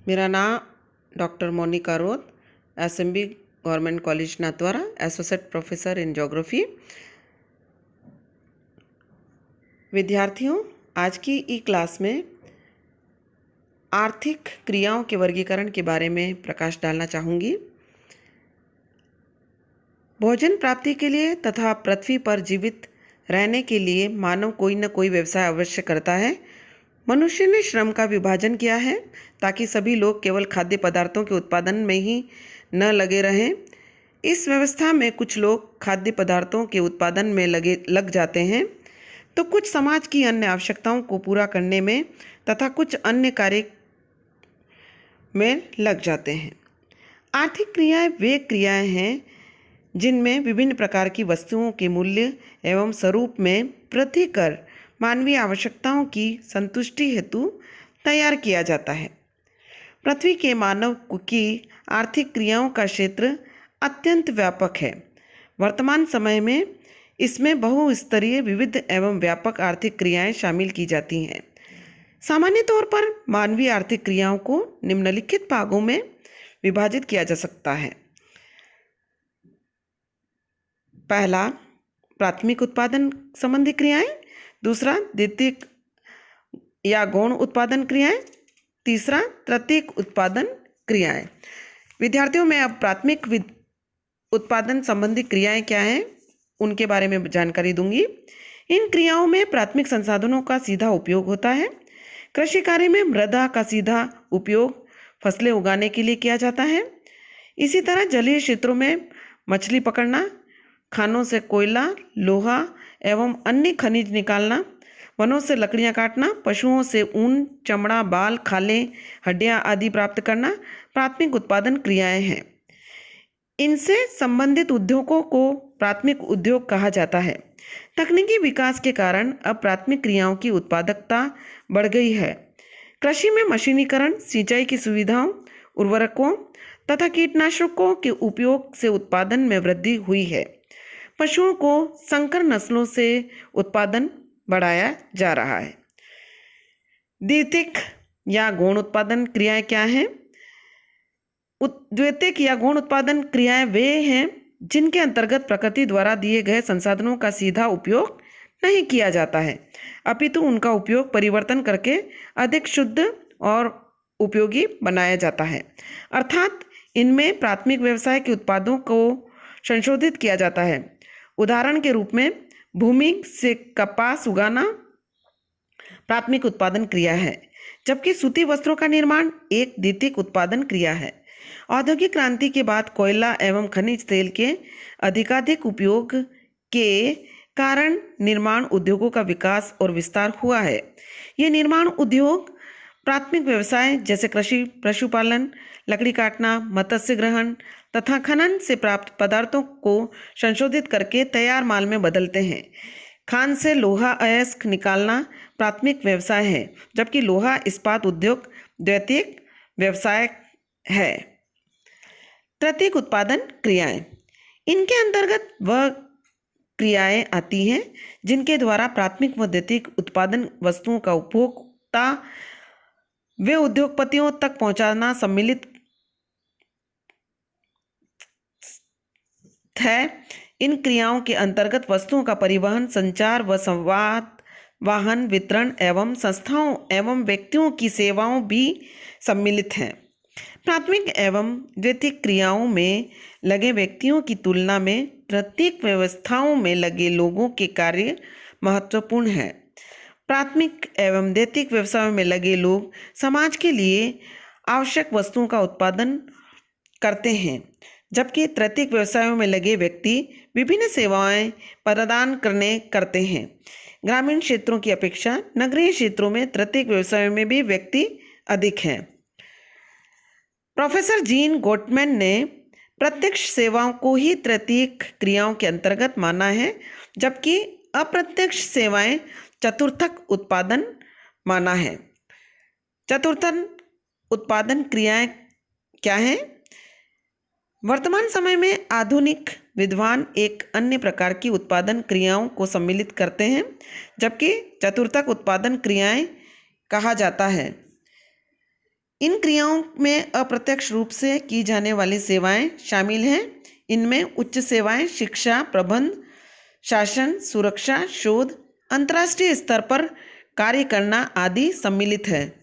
मेरा नाम doctor Monika Raut, SMB government college Nathdwara, associate professor in geography. विद्यार्थियों, आज की ई क्लास में आर्थिक क्रियाओं के वर्गीकरण के बारे में प्रकाश डालना चाहूँगी। भोजन प्राप्ति के लिए तथा पृथ्वी पर जीवित रहने के लिए मानव कोई न कोई व्यवसाय अवश्य करता है। मनुष्य ने श्रम का विभाजन किया है ताकि सभी लोग केवल खाद्य पदार्थों के उत्पादन में ही न लगे रहें। इस व्यवस्था में कुछ लोग खाद्य पदार्थों के उत्पादन में लग जाते हैं तो कुछ समाज की अन्य आवश्यकताओं को पूरा करने में तथा कुछ अन्य कार्य में लग जाते हैं। आर्थिक क्रियाएं वे क्रियाएं हैं जिनमें विभिन्न प्रकार की वस्तुओं के मूल्य एवं स्वरूप में वृद्धि कर मानवीय आवश्यकताओं की संतुष्टि हेतु तैयार किया जाता है। पृथ्वी के मानव की आर्थिक क्रियाओं का क्षेत्र अत्यंत व्यापक है। वर्तमान समय में इसमें बहुस्तरीय, विविध एवं व्यापक आर्थिक क्रियाएं शामिल की जाती हैं। सामान्य तौर पर मानवीय आर्थिक क्रियाओं को निम्नलिखित भागों में विभाजित किया जा सकता है। पहला, प्राथमिक उत्पादन संबंधी क्रियाएं। दूसरा, द्वितीयक या गौण उत्पादन क्रियाएं। तीसरा, तृतीयक उत्पादन क्रियाएं। विद्यार्थियों, मैं अब प्राथमिक उत्पादन संबंधी क्रियाएं क्या हैं उनके बारे में जानकारी दूंगी। इन क्रियाओं में प्राथमिक संसाधनों का सीधा उपयोग होता है। कृषि कार्य में मृदा का सीधा उपयोग फसलें उगाने के लिए किया जाता है। इसी तरह जलीय क्षेत्रों में मछली पकड़ना, खानों से कोयला, लोहा एवं अन्य खनिज निकालना, वनों से लकड़ियां काटना, पशुओं से ऊन, चमड़ा, बाल, खालें, हड्डियां आदि प्राप्त करना प्राथमिक उत्पादन क्रियाएं हैं। इनसे संबंधित उद्योगों को प्राथमिक उद्योग कहा जाता है। तकनीकी विकास के कारण अब प्राथमिक क्रियाओं की उत्पादकता बढ़ गई है। कृषि में मशीनीकरण, सिंचाई की सुविधाओं, उर्वरकों तथा कीटनाशकों के उपयोग से उत्पादन में वृद्धि हुई है। पशुओं को संकर नस्लों से उत्पादन बढ़ाया जा रहा है। द्वितीयक या गौण उत्पादन क्रियाएं क्या हैं? द्वितीयक या गौण उत्पादन क्रियाएं वे हैं जिनके अंतर्गत प्रकृति द्वारा दिए गए संसाधनों का सीधा उपयोग नहीं किया जाता है, अपितु उनका उपयोग परिवर्तन करके अधिक शुद्ध और उपयोगी बनाया जाता है। अर्थात इनमें प्राथमिक व्यवसाय के उत्पादों को संशोधित किया जाता है। उदाहरण के रूप में भूमि से कपास उगाना प्राथमिक उत्पादन क्रिया है, जबकि सूती वस्त्रों का निर्माण एक द्वितीयक उत्पादन क्रिया है। औद्योगिक क्रांति के बाद कोयला एवं खनिज तेल के अधिकाधिक उपयोग के कारण निर्माण उद्योगों का विकास और विस्तार हुआ है। ये निर्माण उद्योग प्राथमिक व्यवसाय जैसे कृषि, पशुपालन, लकड़ी काटना, मत्स्य ग्रहण तथा खनन से प्राप्त पदार्थों को संशोधित करके तैयार माल में बदलते हैं। खान से लोहा अयस्क निकालना प्राथमिक व्यवसाय है, जबकि लोहा इस्पात उद्योग द्वितीयक व्यवसाय है। तृतीयक उत्पादन क्रियाएं, इनके अंतर्गत वह क्रियाएं आती हैं जिनके द्वारा प्राथमिक व द्वितीयक उत्पादन वस्तुओं का उपभोक्ता वे उद्योगपतियों तक पहुंचाना सम्मिलित है। इन क्रियाओं के अंतर्गत वस्तुओं का परिवहन, संचार व संवाद, वाहन, वितरण एवं संस्थाओं एवं व्यक्तियों की सेवाओं भी सम्मिलित हैं। प्राथमिक एवं द्वितीयक क्रियाओं में लगे व्यक्तियों की तुलना में तृतीयक व्यवस्थाओं में लगे लोगों के कार्य महत्वपूर्ण हैं। प्राथमिक एवं द्वितीयक व्यवसायों में लगे लोग समाज के लिए आवश्यक वस्तुओं का उत्पादन करते हैं, जबकि तृतीयक व्यवसायों में लगे व्यक्ति विभिन्न सेवाएं प्रदान करते हैं। ग्रामीण क्षेत्रों की अपेक्षा नगरीय क्षेत्रों में तृतीयक व्यवसायों में भी व्यक्ति अधिक हैं। प्रोफेसर जीन गोटमैन ने प्रत्यक्ष सेवाओं को ही तृतीयक क्रियाओं के अंतर्गत माना है, जबकि अप्रत्यक्ष सेवाएं चतुर्थक उत्पादन माना है। चतुर्थक उत्पादन क्रियाएं क्या हैं? वर्तमान समय में आधुनिक विद्वान एक अन्य प्रकार की उत्पादन क्रियाओं को सम्मिलित करते हैं, जबकि चतुर्थक उत्पादन क्रियाएं कहा जाता है। इन क्रियाओं में अप्रत्यक्ष रूप से की जाने वाली सेवाएं शामिल हैं। इनमें उच्च सेवाएं, शिक्षा, प्रबंध, शासन, सुरक्षा, शोध, अंतर्राष्ट्रीय स्तर पर कार्य करना आदि सम्मिलित है।